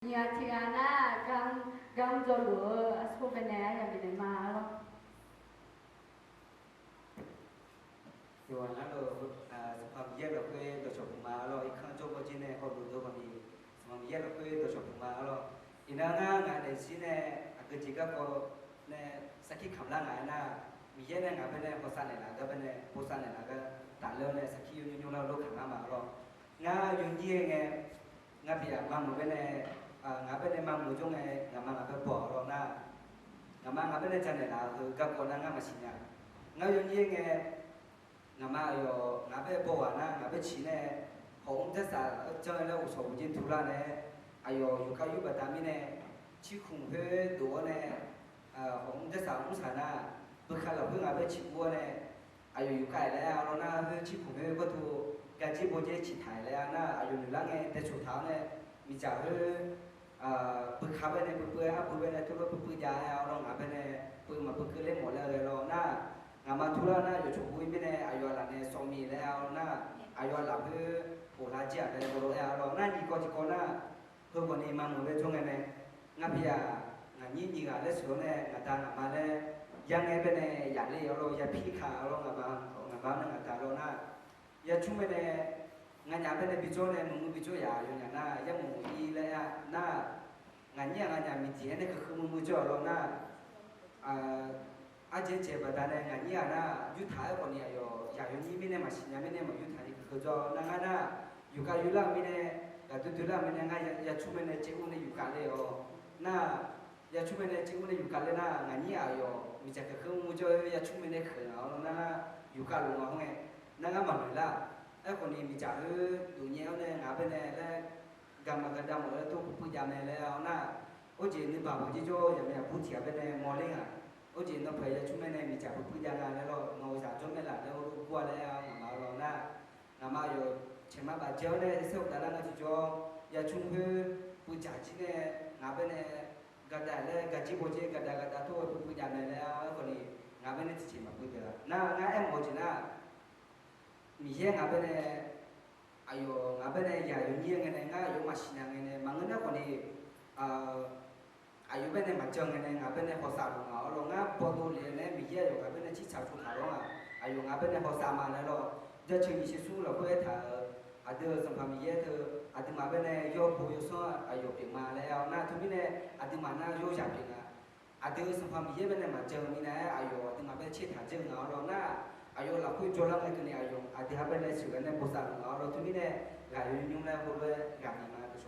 nhà thì na gang gang cho lúa số bên này là bên mà lo rồi nó rồi sản phẩm là cái đồ chụp mà rồi khăn cho cái này họ đủ đồ còn đi sản phẩm là cái đồ chụp mà rồi inanga ngài để xin này cái gì có này sakit khám là ngài na bây này ngài bên này posan này là cái bên này posan này là cái tản lơ này sakit như nhau lúc khám mà rồi ngài dùng gì nghe ngài bây giờ mang một bên này ngài bên này mang một chỗ này ngài mang cái bỏ rồi na ngài mang ngài bên này chân này là cái con ngài mà xin nha ngài dùng gì nghe ngà mà yo ngà bé bỏ à na ngà bé chỉ này hồng thế sao cho nên là một số những thứ là này ayo yu cái yu bát mi này chỉ khung hơi đũa này hồng thế sao cũng sao na bữa khai là bữa ngà bé chỉ mua này ayo yu cái này nó na hơi chỉ khung hơi có thu cái chỉ bữa chỉ thải này na ayo như là nghe để chủ tháo này mi chả hơi bữa khai bên này bữa bên này thôi bữa giá nó ngà bên này mà bữa cứ lên một là rồi na ngà mà thu là na yo chụp bụi bên này ayo là này xong miแล้วna ayo là bữaโอ้ลาเจียเลยโบโลเอลน่าดีก็จะก็น่าเพิ่มวันนี้มาหมดเลยช่วงนี้งับยางานี่ดีกันเลยส่วนเนี่ยงาตาหนามาเลยยังไงเป็นเนี่ยอยากเลยเราอยากพี่ขาเรางาบ้านงาตาเราน่าอยากชุ่มเป็นเนี่ยงานยาเป็นเนี่ยบิโจ้เนี่ยมึงบิโจ้ยาอยู่เนี่ยน่ายังมึงอีเลยอ่ะน่างานเนี่ยงานยามีที่เนี่ยคือมึงบิโจ้เราน่าอาเจเจ็บแต่เนี่ยงานเนี่ยน่ายุทธาคนเนี่ยอยากอยู่นี่ไม่เนี่ยมาสิเนี่ยไม่เนี่ยมายุทธานี่คือจอนั่งน่าอยู่กับอยู่ละมีเนี่ยแต่ตัวละมีเนี่ยงานอยากชุ่มเนี่ยเจ้าเนี่ยอยู่กันเลยน่าอยากชุ่มเนี่ยเจ้าเนี่ยอยู่กันเลยน่างานเนี่ยมีจะคือมึงจะอยากชุ่มเนี่ยคือเอาน่าอยู่กันลงเอาไงนั่งมันเลยละไอ้คนนี้มีจะดูเนี่ยเนี่ยงานเป็นเนี่ยแล้วกำมากันดำหมดแล้วตัวผู้ยามเนี่ยแล้วน่าโอ้เจนี่บ่าวจีโจ้ยังไม่พูดเถียงเป็นเนี่ยมอลลิ่งอ่ะโอ้เจนต้องพยายามชุ่มเนี่ยมีจะผู้ยามเนี่ยแล้วเราจะชุ่มเนี่ยละแล้วรู้กว่าแล้วมาเราน่างามาอยู่เช่นมาบาดเจ็บเนี่ยเสียดายนะที่จ่อยาชุ่มคือผู้จ่าจีเนี่ยงาเป็นเนี่ยกระดาษเลยกระจิบโบจีกระดาษทั่วผู้ยามเนี่ยแล้วคนนี้งาเป็นเนี่ยที่มาพูดเถอะน่างาเอ็มโบจีน่ามีเยอะงาเป็นเนี่ยอายุงาเป็นเนี่ยยาอยู่เนี่ยไงเนี่ยงาอยู่มาชินาไงเนี่ยมังเงินคนนี้อายุเป็นเนี่ยมาเจอไงเนี่ยงาเป็นเนี่ยพอสาวงาเรางาพอดูเลยเนี่ยมีเยอะอยู่งาเป็นเนี่ยชิชาชุดหาเราอายุงาเป็นเนี่ยพอสาวมาแล้วเราจะเชื่อมีสิ่งเราเพื่อถ่ายอาเดอร์สัมภาระเยอะเธออาดิมาเป็นเนี่ยโยบุยซ้ออายุเปลี่ยนมาแล้วน่าทุกทีเนี่ยอาดิมาน่าโยจับเปลี่ยนอ่ะอาเดอร์สัมภาระเยอะเป็นเนี่ยมาเจอมีนะอายุอาดิมาเป็นเชี่ยถ่ายเจอเงาเราน่าอายุเราคุยโจลังเลยกันเนี่ยอายุอาดิมาเป็นเนี่ยสื่อกันเนี่ยภาษาเงาเราทุกทีเนี่ยหลายยุ่งแล้วพูดเลยการนี้มาตัวช